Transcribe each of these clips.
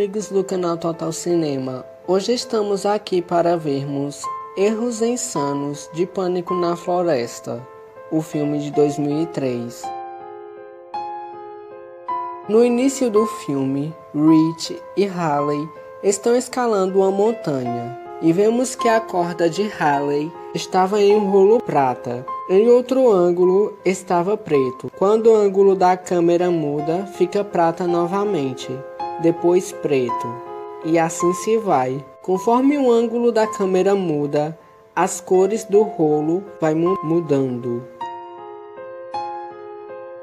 amigos do canal Total Cinema. Hoje estamos aqui para vermos Erros Insanos de Pânico na Floresta, o filme de 2003. No início do filme, Rich e Haley estão escalando uma montanha e vemos que a corda de Haley estava em um rolo prata. Em outro ângulo estava preto. Quando o ângulo da câmera muda, fica prata novamente, depois preto, e assim se vai. Conforme o ângulo da câmera muda, as cores do rolo vai mudando.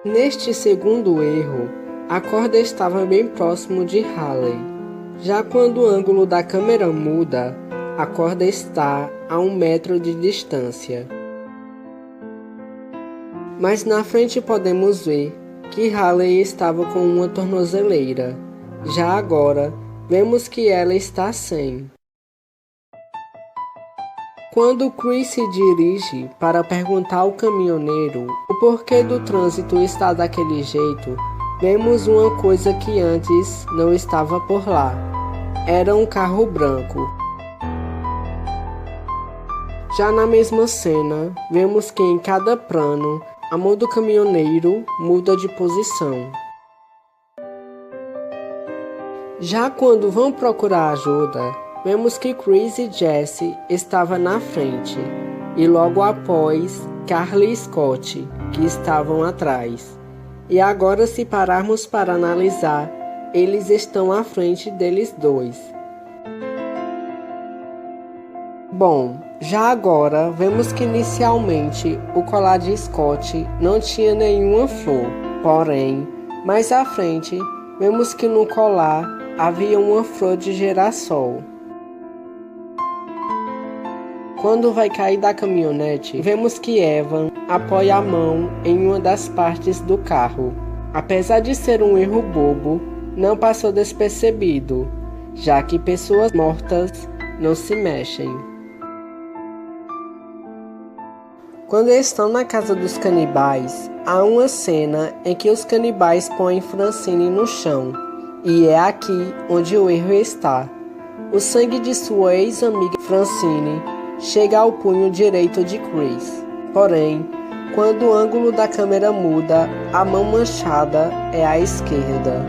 Neste segundo erro, a corda estava bem próximo de Haley. Já quando o ângulo da câmera muda, a corda está a 1 metro de distância. Mas na frente podemos ver que Haley estava com uma tornozeleira. Já agora, vemos que ela está sem. Quando Chris se dirige para perguntar ao caminhoneiro o porquê do trânsito está daquele jeito, vemos uma coisa que antes não estava por lá. Era um carro branco. Já na mesma cena, vemos que em cada plano, a mão do caminhoneiro muda de posição. Já quando vão procurar ajuda, vemos que Chris e Jesse estavam na frente, e logo após, Carly e Scott, que estavam atrás. E agora, se pararmos para analisar, eles estão à frente deles dois. Bom, já agora vemos que inicialmente o colar de Scott não tinha nenhuma flor, porém, mais à frente, vemos que no colar havia uma flor de girassol. Quando vai cair da caminhonete, vemos que Evan apoia a mão em uma das partes do carro. Apesar de ser um erro bobo, não passou despercebido, já que pessoas mortas não se mexem. Quando estão na casa dos canibais, há uma cena em que os canibais põem Francine no chão, e é aqui onde o erro está. O sangue de sua ex-amiga Francine chega ao punho direito de Chris. Porém, quando o ângulo da câmera muda, a mão manchada é à esquerda.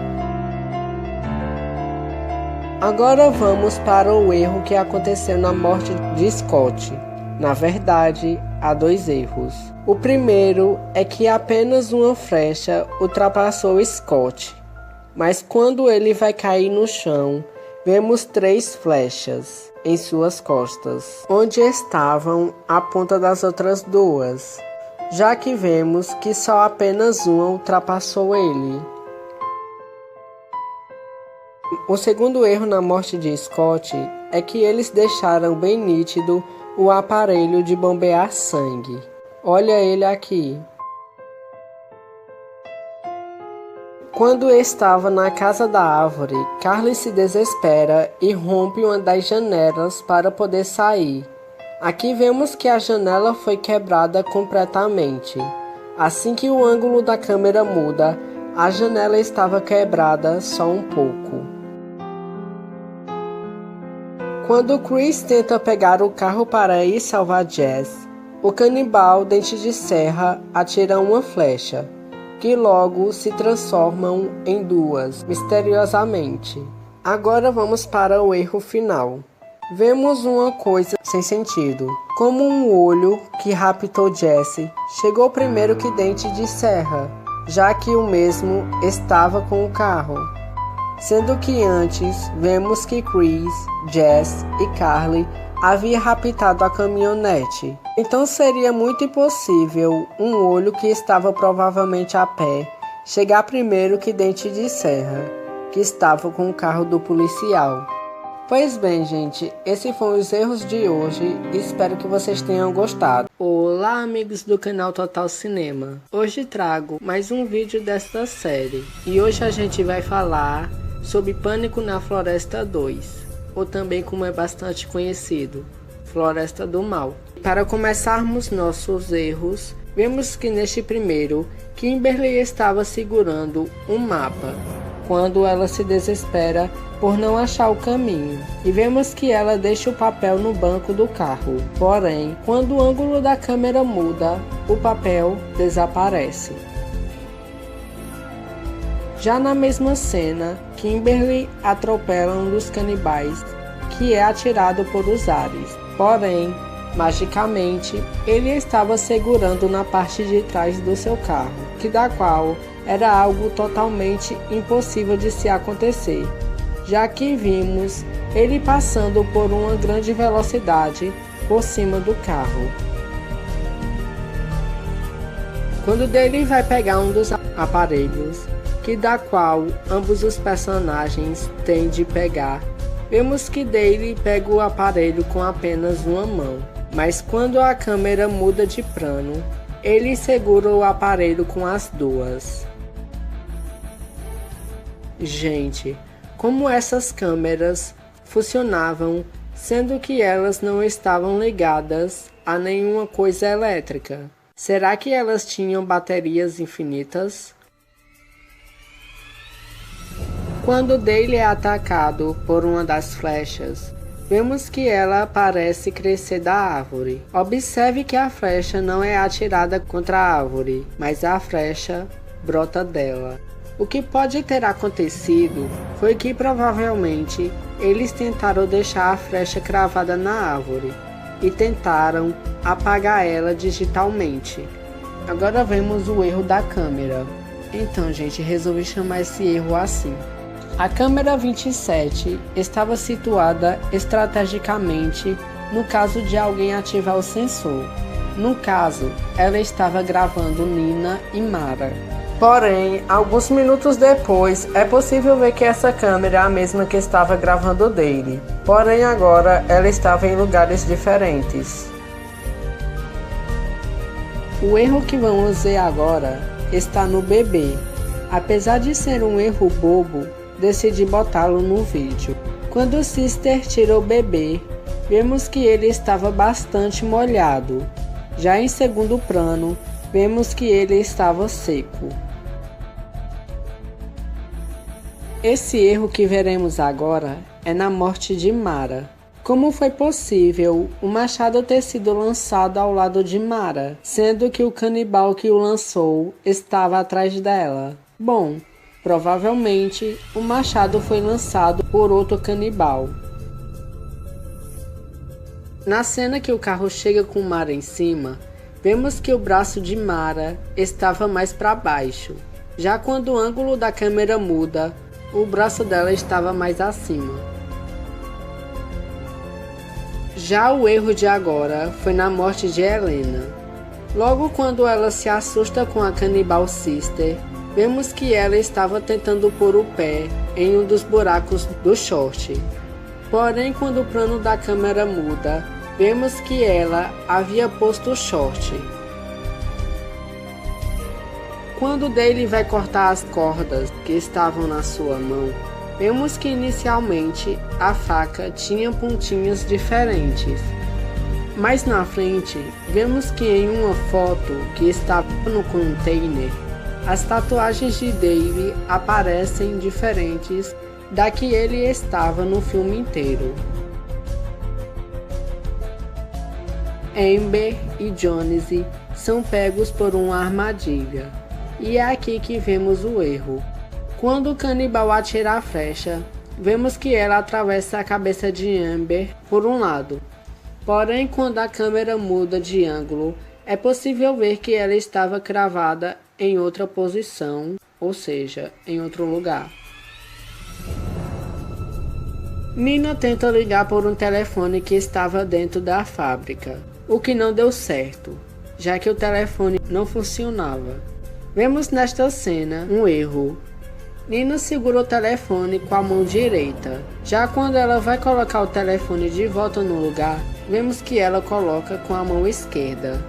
Agora vamos para o erro que aconteceu na morte de Scott. Na verdade, há 2 erros. O primeiro é que apenas uma flecha ultrapassou Scott, mas quando ele vai cair no chão, vemos 3 flechas em suas costas, onde estavam a ponta das outras 2, já que vemos que só apenas uma ultrapassou ele. O segundo erro na morte de Scott é que eles deixaram bem nítido o aparelho de bombear sangue. Olha ele aqui. Quando estava na casa da árvore, Carly se desespera e rompe uma das janelas para poder sair. Aqui vemos que a janela foi quebrada completamente. Assim que o ângulo da câmera muda, a janela estava quebrada só um pouco. Quando Chris tenta pegar o carro para ir salvar Jess, o canibal Dente de Serra atira uma flecha, que logo se transformam em 2, misteriosamente. Agora vamos para o erro final. Vemos uma coisa sem sentido, como um olho que raptou Jesse chegou primeiro que Dente de Serra, já que o mesmo estava com o carro. Sendo que antes vemos que Chris, Jess e Carly havia raptado a caminhonete. Então seria muito impossível um olho que estava provavelmente a pé chegar primeiro que Dente de Serra, que estava com o carro do policial. Pois bem, gente, esses foram os erros de hoje e espero que vocês tenham gostado. Olá, amigos do canal Total Cinema. Hoje trago mais um vídeo desta série e hoje a gente vai falar sobre Pânico na Floresta 2, ou também como é bastante conhecido, Floresta do Mal. Para começarmos nossos erros, vemos que neste primeiro, Kimberly estava segurando um mapa, quando ela se desespera por não achar o caminho, e vemos que ela deixa o papel no banco do carro. Porém, quando o ângulo da câmera muda, o papel desaparece. Já na mesma cena, Kimberly atropela um dos canibais, que é atirado por os ares. Porém, magicamente, ele estava segurando na parte de trás do seu carro, que da qual era algo totalmente impossível de se acontecer, já que vimos ele passando por uma grande velocidade por cima do carro. Quando Dale vai pegar um dos aparelhos, que da qual ambos os personagens têm de pegar, vemos que Dale pega o aparelho com apenas uma mão, mas quando a câmera muda de plano, ele segura o aparelho com as duas. Gente, como essas câmeras funcionavam, sendo que elas não estavam ligadas a nenhuma coisa elétrica? Será que elas tinham baterias infinitas? Quando Dale é atacado por uma das flechas, vemos que ela parece crescer da árvore. Observe que a flecha não é atirada contra a árvore, mas a flecha brota dela. O que pode ter acontecido foi que provavelmente eles tentaram deixar a flecha cravada na árvore e tentaram apagar ela digitalmente. Agora vemos o erro da câmera. Então, gente, resolvi chamar esse erro assim. A câmera 27 estava situada estrategicamente no caso de alguém ativar o sensor. No caso, ela estava gravando Nina e Mara. Porém, alguns minutos depois, é possível ver que essa câmera é a mesma que estava gravando Dale. Porém, agora ela estava em lugares diferentes. O erro que vamos ver agora está no bebê. Apesar de ser um erro bobo, decidi botá-lo no vídeo. Quando Sister tira o bebê, vemos que ele estava bastante molhado. Já em segundo plano, vemos que ele estava seco. Esse erro que veremos agora é na morte de Mara. Como foi possível o machado ter sido lançado ao lado de Mara, sendo que o canibal que o lançou estava atrás dela? Bom, provavelmente o machado foi lançado por outro canibal. Na cena que o carro chega com Mara em cima, vemos que o braço de Mara estava mais para baixo. Já quando o ângulo da câmera muda, o braço dela estava mais acima. Já o erro de agora foi na morte de Helena. Logo quando ela se assusta com a canibal Sister, vemos que ela estava tentando pôr o pé em um dos buracos do short. Porém, quando o plano da câmera muda, vemos que ela havia posto o short. Quando Dale vai cortar as cordas que estavam na sua mão, vemos que inicialmente a faca tinha pontinhas diferentes. Mais na frente, vemos que em uma foto que estava no container, as tatuagens de Dave aparecem diferentes da que ele estava no filme inteiro. Amber e Jonesy são pegos por uma armadilha, e é aqui que vemos o erro. Quando o canibal atira a flecha, vemos que ela atravessa a cabeça de Amber por um lado. Porém, quando a câmera muda de ângulo, é possível ver que ela estava cravada em outra posição, ou seja, em outro lugar. Nina tenta ligar por um telefone que estava dentro da fábrica, o que não deu certo, já que o telefone não funcionava. Vemos nesta cena um erro. Nina segura o telefone com a mão direita. Já quando ela vai colocar o telefone de volta no lugar, vemos que ela coloca com a mão esquerda.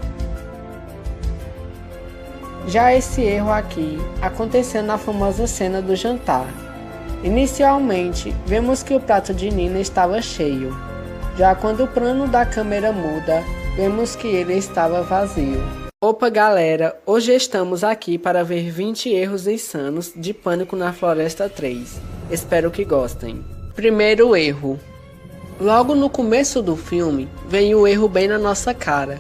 Já esse erro aqui aconteceu na famosa cena do jantar. Inicialmente, vemos que o prato de Nina estava cheio. Já quando o plano da câmera muda, vemos que ele estava vazio. Opa galera, hoje estamos aqui para ver 20 erros insanos de Pânico na Floresta 3. Espero que gostem. Primeiro erro. Logo no começo do filme, vem o erro bem na nossa cara.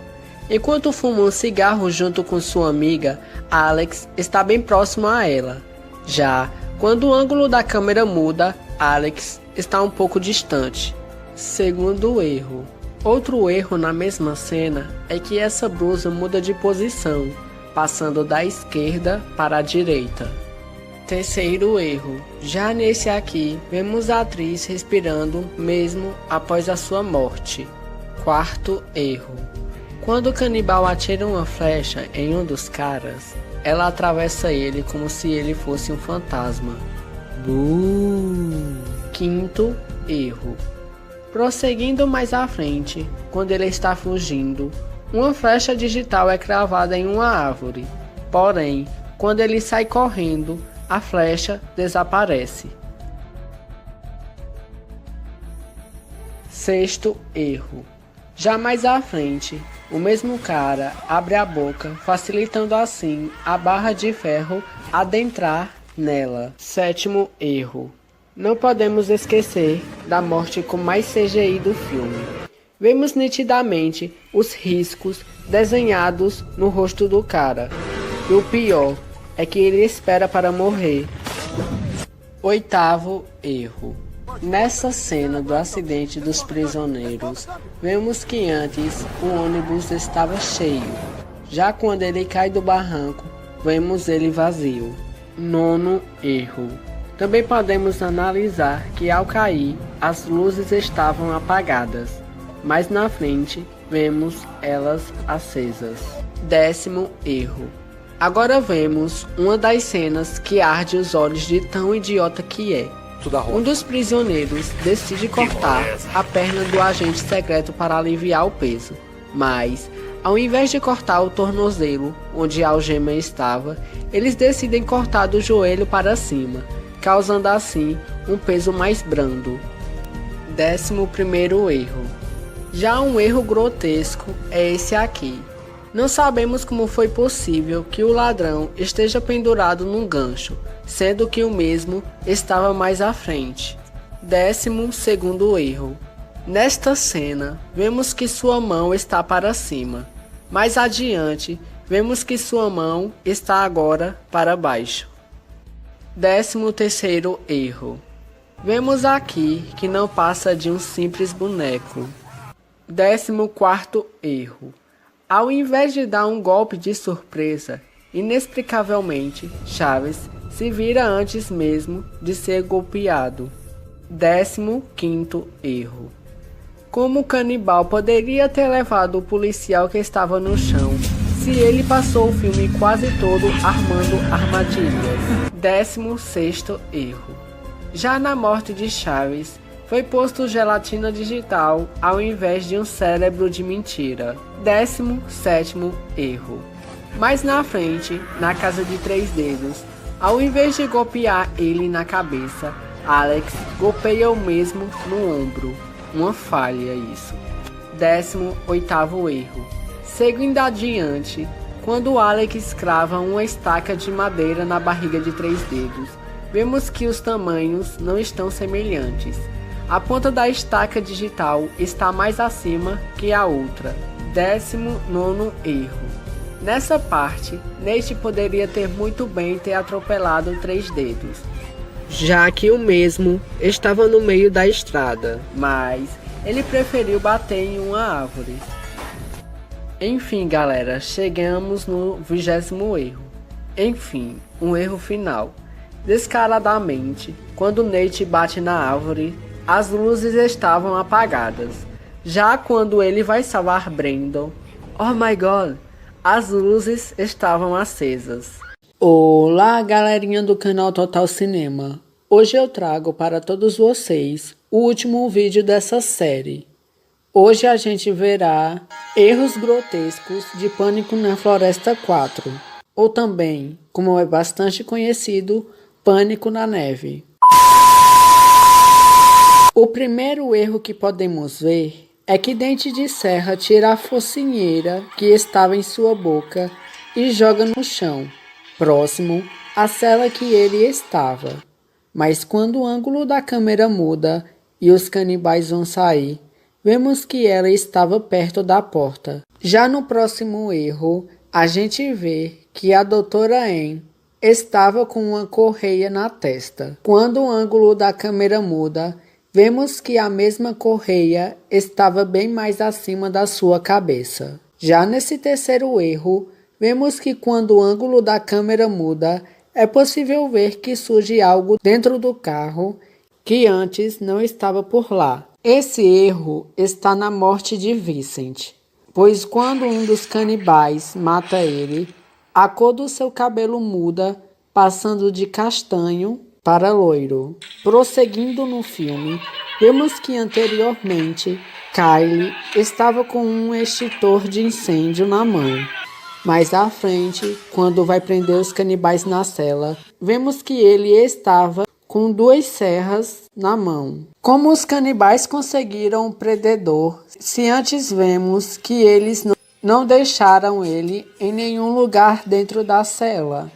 Enquanto fuma um cigarro junto com sua amiga, Alex está bem próximo a ela. Já quando o ângulo da câmera muda, Alex está um pouco distante. Segundo erro. Outro erro na mesma cena é que essa blusa muda de posição, passando da esquerda para a direita. Terceiro erro. Já nesse aqui, vemos a atriz respirando mesmo após a sua morte. Quarto erro. Quando o canibal atira uma flecha em um dos caras, ela atravessa ele como se ele fosse um fantasma. Quinto erro. Prosseguindo mais à frente, quando ele está fugindo, uma flecha digital é cravada em uma árvore. Porém, quando ele sai correndo, a flecha desaparece. Sexto erro. Já mais à frente, o mesmo cara abre a boca, facilitando assim a barra de ferro adentrar nela. Sétimo erro. Não podemos esquecer da morte com mais CGI do filme. Vemos nitidamente os riscos desenhados no rosto do cara. E o pior é que ele espera para morrer. Oitavo erro. Nessa cena do acidente dos prisioneiros, vemos que antes o ônibus estava cheio. Já quando ele cai do barranco, vemos ele vazio. Nono erro. Também podemos analisar que ao cair, as luzes estavam apagadas, mas na frente vemos elas acesas. Décimo erro. Agora vemos uma das cenas que arde os olhos de tão idiota que é. Um dos prisioneiros decide cortar a perna do agente secreto para aliviar o peso, mas ao invés de cortar o tornozelo onde a algema estava, eles decidem cortar do joelho para cima, causando assim um peso mais brando. 11º erro. Já um erro grotesco é esse aqui. Não sabemos como foi possível que o ladrão esteja pendurado num gancho, sendo que o mesmo estava mais à frente. 12º erro. Nesta cena, vemos que sua mão está para cima. Mais adiante, vemos que sua mão está agora para baixo. 13º erro. Vemos aqui que não passa de um simples boneco. 14º erro. Ao invés de dar um golpe de surpresa, inexplicavelmente, Chaves se vira antes mesmo de ser golpeado. 15º erro. Como o canibal poderia ter levado o policial que estava no chão, se ele passou o filme quase todo armando armadilhas? 16º erro. Já na morte de Chaves, foi posto gelatina digital ao invés de um cérebro de mentira. 17º erro. Mais na frente, na casa de 3 dedos, ao invés de golpear ele na cabeça, Alex golpeia o mesmo no ombro. Uma falha isso. 18º erro. Seguindo adiante, quando Alex crava uma estaca de madeira na barriga de 3 dedos, vemos que os tamanhos não estão semelhantes. A ponta da estaca digital está mais acima que a outra. 19º erro. Nessa parte, Nate poderia ter muito bem ter atropelado 3 dedos, já que o mesmo estava no meio da estrada, mas ele preferiu bater em uma árvore. Enfim, galera, chegamos no 20º erro. Enfim, um erro final. Descaradamente, quando Nate bate na árvore, as luzes estavam apagadas. Já quando ele vai salvar Brandon, oh my god, as luzes estavam acesas. Olá, galerinha do canal Total Cinema. Hoje eu trago para todos vocês o último vídeo dessa série. Hoje a gente verá erros grotescos de Pânico na Floresta 4, ou também, como é bastante conhecido, Pânico na Neve. O primeiro erro que podemos ver é que Dente de Serra tira a focinheira que estava em sua boca e joga no chão, próximo à cela que ele estava. Mas quando o ângulo da câmera muda e os canibais vão sair, vemos que ela estava perto da porta. Já no próximo erro, a gente vê que a doutora Anne estava com uma correia na testa. Quando o ângulo da câmera muda, vemos que a mesma correia estava bem mais acima da sua cabeça. Já nesse terceiro erro, vemos que quando o ângulo da câmera muda, é possível ver que surge algo dentro do carro que antes não estava por lá. Esse erro está na morte de Vincent, pois quando um dos canibais mata ele, a cor do seu cabelo muda, passando de castanho para loiro. Prosseguindo no filme, vemos que anteriormente Kylie estava com um extintor de incêndio na mão. Mais à frente, quando vai prender os canibais na cela, vemos que ele estava com 2 serras na mão. Como os canibais conseguiram o predador, se antes vemos que eles não deixaram ele em nenhum lugar dentro da cela.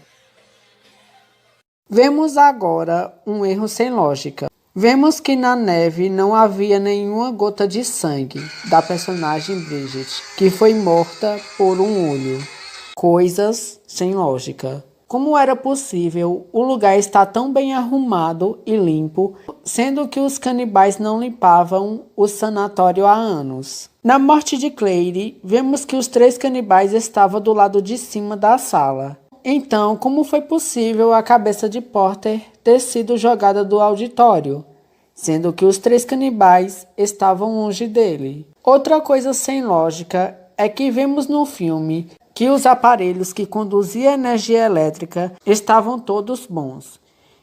Vemos agora um erro sem lógica. Vemos que na neve não havia nenhuma gota de sangue da personagem Bridget, que foi morta por um olho. Coisas sem lógica. Como era possível o lugar estar tão bem arrumado e limpo, sendo que os canibais não limpavam o sanatório há anos? Na morte de Claire, vemos que os 3 canibais estavam do lado de cima da sala. Então, como foi possível a cabeça de Porter ter sido jogada do auditório, sendo que os 3 canibais estavam longe dele? Outra coisa sem lógica é que vemos no filme que os aparelhos que conduziam energia elétrica estavam todos bons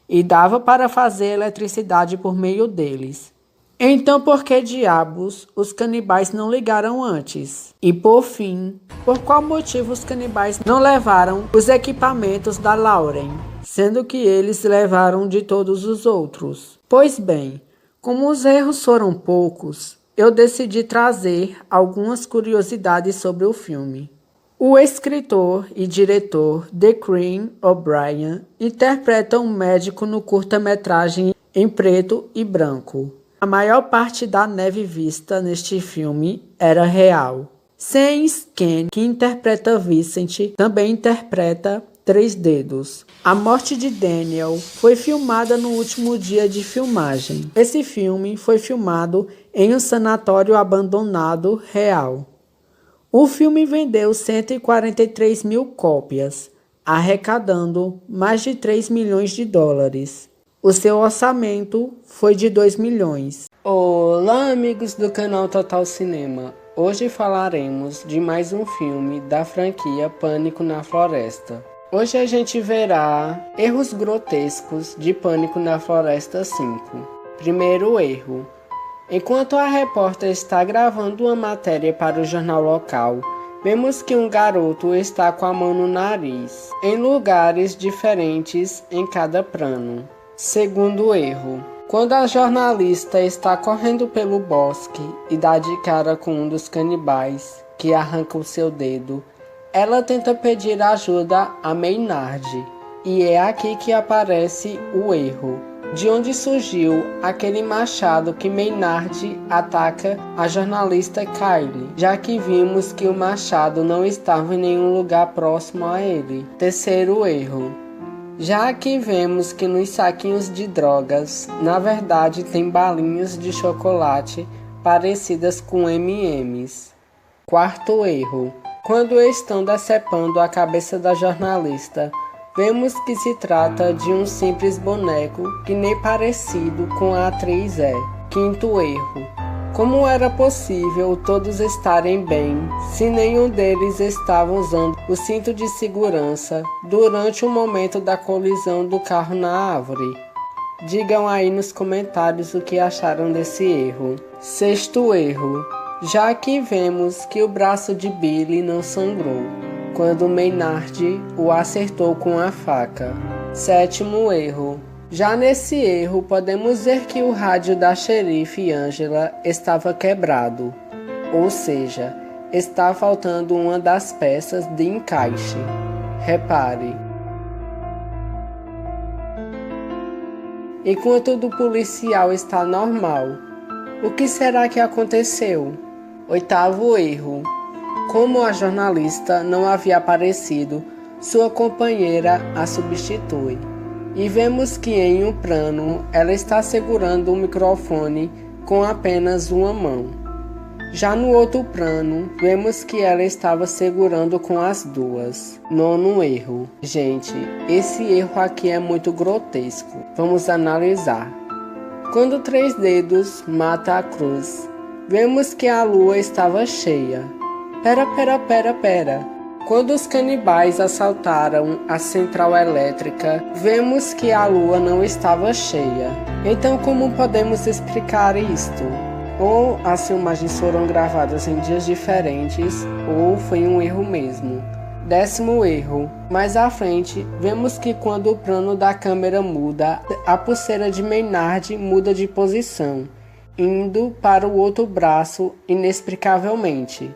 e dava para fazer eletricidade por meio deles. Então, por que diabos os canibais não ligaram antes? E por fim, por qual motivo os canibais não levaram os equipamentos da Lauren, sendo que eles levaram de todos os outros? Pois bem, como os erros foram poucos, eu decidi trazer algumas curiosidades sobre o filme. O escritor e diretor Declan O'Brien interpreta um médico no curta-metragem em preto e branco. A maior parte da neve vista neste filme era real. Sean Scan, que interpreta Vincent, também interpreta 3 Dedos. A morte de Daniel foi filmada no último dia de filmagem. Esse filme foi filmado em um sanatório abandonado real. O filme vendeu 143 mil cópias, arrecadando mais de 3 milhões de dólares. O seu orçamento foi de 2 milhões. Olá, amigos do canal Total Cinema. Hoje falaremos de mais um filme da franquia Pânico na Floresta. Hoje a gente verá erros grotescos de Pânico na Floresta 5. Primeiro erro. Enquanto a repórter está gravando uma matéria para o jornal local, vemos que um garoto está com a mão no nariz, em lugares diferentes em cada plano. Segundo erro. Quando a jornalista está correndo pelo bosque e dá de cara com um dos canibais, que arranca o seu dedo, ela tenta pedir ajuda a Maynard, e é aqui que aparece o erro. De onde surgiu aquele machado que Maynard ataca a jornalista Kylie, já que vimos que o machado não estava em nenhum lugar próximo a ele. Terceiro erro. Já que vemos que nos saquinhos de drogas, na verdade tem balinhas de chocolate parecidas com M&M's. Quarto erro. Quando estão decepando a cabeça da jornalista, vemos que se trata de um simples boneco que nem parecido com a atriz é. Quinto erro. Como era possível todos estarem bem se nenhum deles estava usando o cinto de segurança durante o momento da colisão do carro na árvore? Digam aí nos comentários o que acharam desse erro. Sexto erro. Já que vemos que o braço de Billy não sangrou quando Maynard o acertou com a faca. Sétimo erro. Já nesse erro, podemos ver que o rádio da xerife Angela estava quebrado. ou seja, está faltando uma das peças de encaixe. Repare. Enquanto do policial está normal, o que será que aconteceu? 8º erro. Como a jornalista não havia aparecido, sua companheira a substitui. E vemos que em um plano ela está segurando o microfone com apenas uma mão. Já no outro plano, vemos que ela estava segurando com as duas. 9º erro. Gente, esse erro aqui é muito grotesco. Vamos analisar. Quando 3 Dedos mata a Cruz, vemos que a lua estava cheia. Pera. Quando os canibais assaltaram a central elétrica, vemos que a lua não estava cheia. Então, como podemos explicar isto? Ou as filmagens foram gravadas em dias diferentes, ou foi um erro mesmo. 10º erro. Mais à frente, vemos que quando o plano da câmera muda, a pulseira de Maynard muda de posição, indo para o outro braço inexplicavelmente.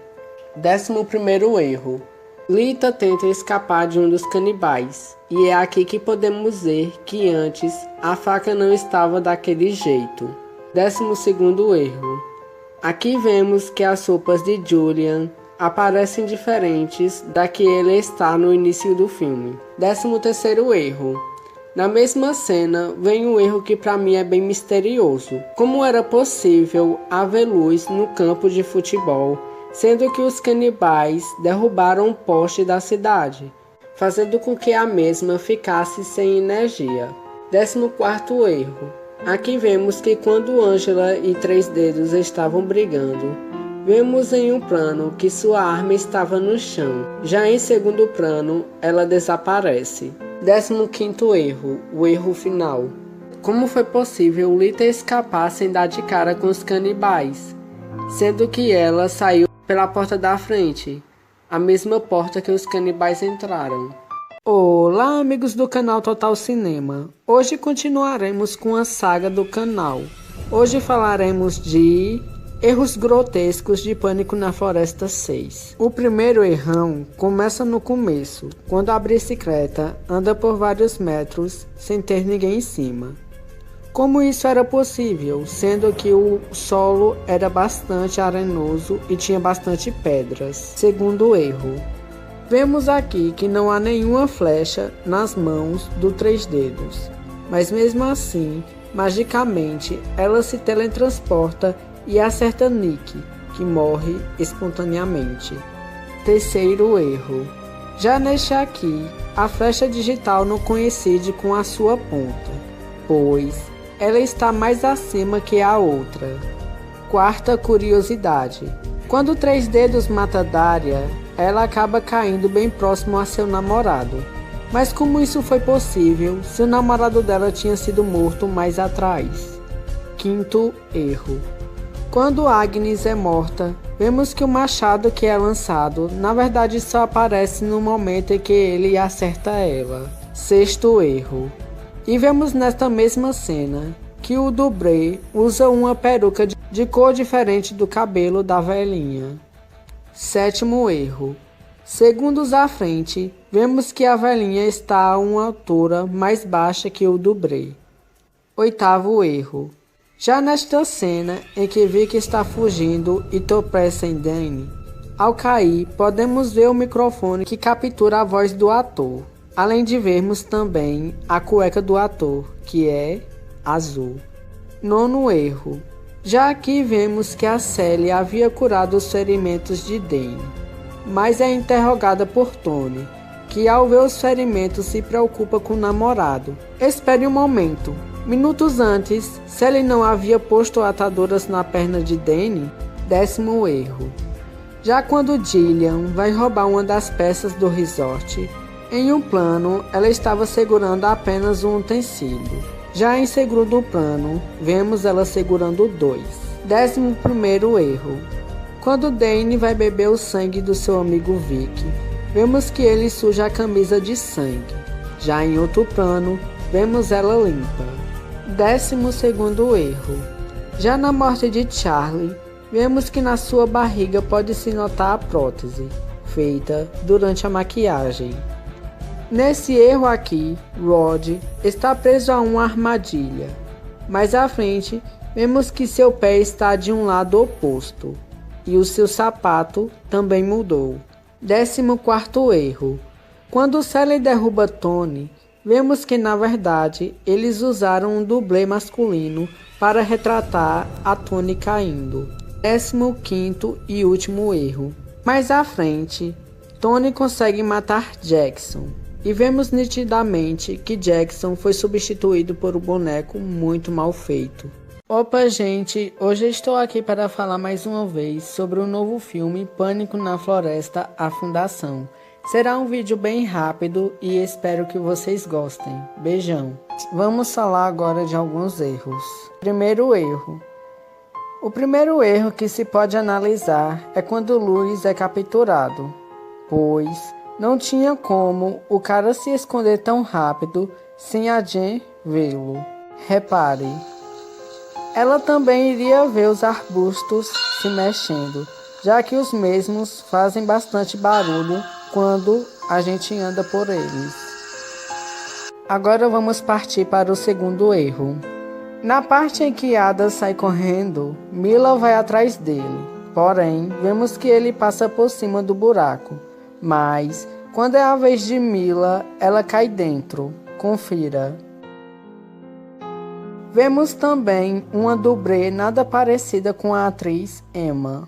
11º erro. Lita tenta escapar de um dos canibais, e é aqui que podemos ver que antes a faca não estava daquele jeito. 12º erro. Aqui vemos que as roupas de Julian aparecem diferentes da que ele está no início do filme. 13º erro. Na mesma cena, vem um erro que para mim é bem misterioso. Como era possível haver luz no campo de futebol, sendo que os canibais derrubaram um poste da cidade, fazendo com que a mesma ficasse sem energia? 14º erro. Aqui vemos que quando Angela e 3 Dedos estavam brigando, vemos em um plano que sua arma estava no chão. Já em segundo plano, ela desaparece. 15º erro, o erro final. Como foi possível Lita escapar sem dar de cara com os canibais, sendo que ela saiu pela porta da frente, a mesma porta que os canibais entraram? Olá, amigos do canal Total Cinema. Hoje continuaremos com a saga do canal. Hoje falaremos de erros grotescos de Pânico na Floresta 6. O primeiro errão começa no começo, quando a bicicleta anda por vários metros sem ter ninguém em cima. Como isso era possível, sendo que o solo era bastante arenoso e tinha bastante pedras? Segundo erro. Vemos aqui que não há nenhuma flecha nas mãos do 3 Dedos, mas mesmo assim, magicamente, ela se teletransporta e acerta Nick, que morre espontaneamente. Terceiro erro. Já neste aqui, a flecha digital não coincide com a sua ponta, pois ela está mais acima que a outra. Quarta curiosidade. Quando 3 Dedos mata Daria, ela acaba caindo bem próximo a seu namorado. Mas como isso foi possível, se o namorado dela tinha sido morto mais atrás? Quinto erro. Quando Agnes é morta, vemos que o machado que é lançado, na verdade só aparece no momento em que ele acerta ela. Sexto erro. E vemos nesta mesma cena que o dublê usa uma peruca de cor diferente do cabelo da velhinha. Sétimo erro. Segundos à frente, vemos que a velhinha está a uma altura mais baixa que o dublê. Oitavo erro. Já nesta cena em que Vicky está fugindo e tropeça em Danny, ao cair podemos ver o microfone que captura a voz do ator, além de vermos também a cueca do ator, que é azul. Nono erro. Já aqui vemos que a Sally havia curado os ferimentos de Danny, mas é interrogada por Tony, que ao ver os ferimentos se preocupa com o namorado. Espere um momento. Minutos antes, Sally não havia posto ataduras na perna de Danny? Décimo erro. Já quando Gillian vai roubar uma das peças do resort, em um plano ela estava segurando apenas um utensílio. Já em segundo plano, vemos ela segurando 2. 11º erro. Quando Danny vai beber o sangue do seu amigo Vic, vemos que ele suja a camisa de sangue. Já em outro plano, vemos ela limpa. 12º erro. Já na morte de Charlie, vemos que na sua barriga pode-se notar a prótese, feita durante a maquiagem. Nesse erro aqui, Rod está preso a uma armadilha. Mais à frente, vemos que seu pé está de um lado oposto, e o seu sapato também mudou. 14º erro. Quando Sally derruba Tony, vemos que na verdade eles usaram um dublê masculino para retratar a Tony caindo. 15º e último erro. Mais à frente, Tony consegue matar Jackson. E vemos nitidamente que Jackson foi substituído por um boneco muito mal feito. Opa, gente, hoje estou aqui para falar mais uma vez sobre o novo filme Pânico na Floresta, A Fundação. Será um vídeo bem rápido e espero que vocês gostem. Beijão! Vamos falar agora de alguns erros. Primeiro erro. O primeiro erro que se pode analisar é quando Luis é capturado, pois não tinha como o cara se esconder tão rápido sem a Jen vê-lo. Repare, ela também iria ver os arbustos se mexendo, já que os mesmos fazem bastante barulho quando a gente anda por eles. Agora vamos partir para o segundo erro. Na parte em que Ada sai correndo, Mila vai atrás dele, porém vemos que ele passa por cima do buraco. Mas, quando é a vez de Mila, ela cai dentro. Confira. Vemos também uma dublê nada parecida com a atriz Emma.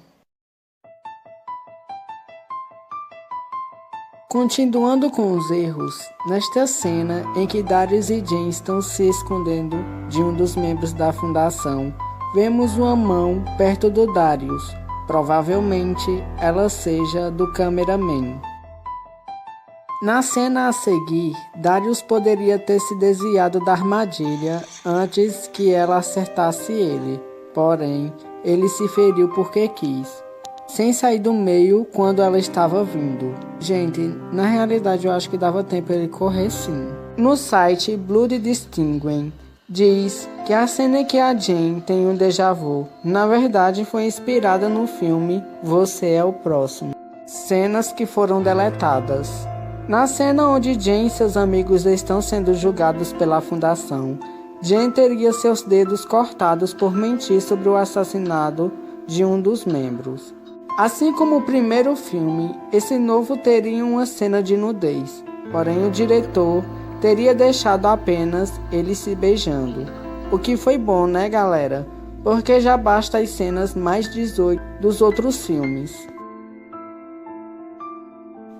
Continuando com os erros, nesta cena em que Darius e Jen estão se escondendo de um dos membros da fundação, vemos uma mão perto do Darius. Provavelmente ela seja do cameraman. Na cena a seguir, Darius poderia ter se desviado da armadilha antes que ela acertasse ele, porém, ele se feriu porque quis, sem sair do meio quando ela estava vindo. Gente, na realidade eu acho que dava tempo ele correr sim. No site Blood Distinguished, diz que a cena em que a Jen tem um déjà vu, na verdade foi inspirada no filme Você é o Próximo. Cenas que foram deletadas. Na cena onde Jen e seus amigos estão sendo julgados pela fundação, Jen teria seus dedos cortados por mentir sobre o assassinato de um dos membros. Assim como o primeiro filme, esse novo teria uma cena de nudez, porém o diretor teria deixado apenas eles se beijando. O que foi bom, né, galera? Porque já basta as cenas mais 18 dos outros filmes.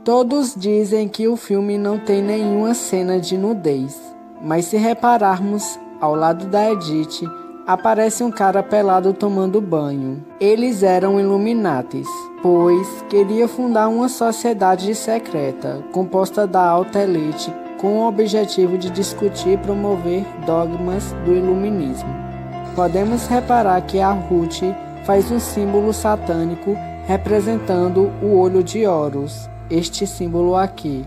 Todos dizem que o filme não tem nenhuma cena de nudez, mas se repararmos, ao lado da Edith, aparece um cara pelado tomando banho. Eles eram Illuminatis, pois queria fundar uma sociedade secreta, composta da alta elite, com o objetivo de discutir e promover dogmas do iluminismo. Podemos reparar que a Ruth faz um símbolo satânico representando o olho de Horus, este símbolo aqui.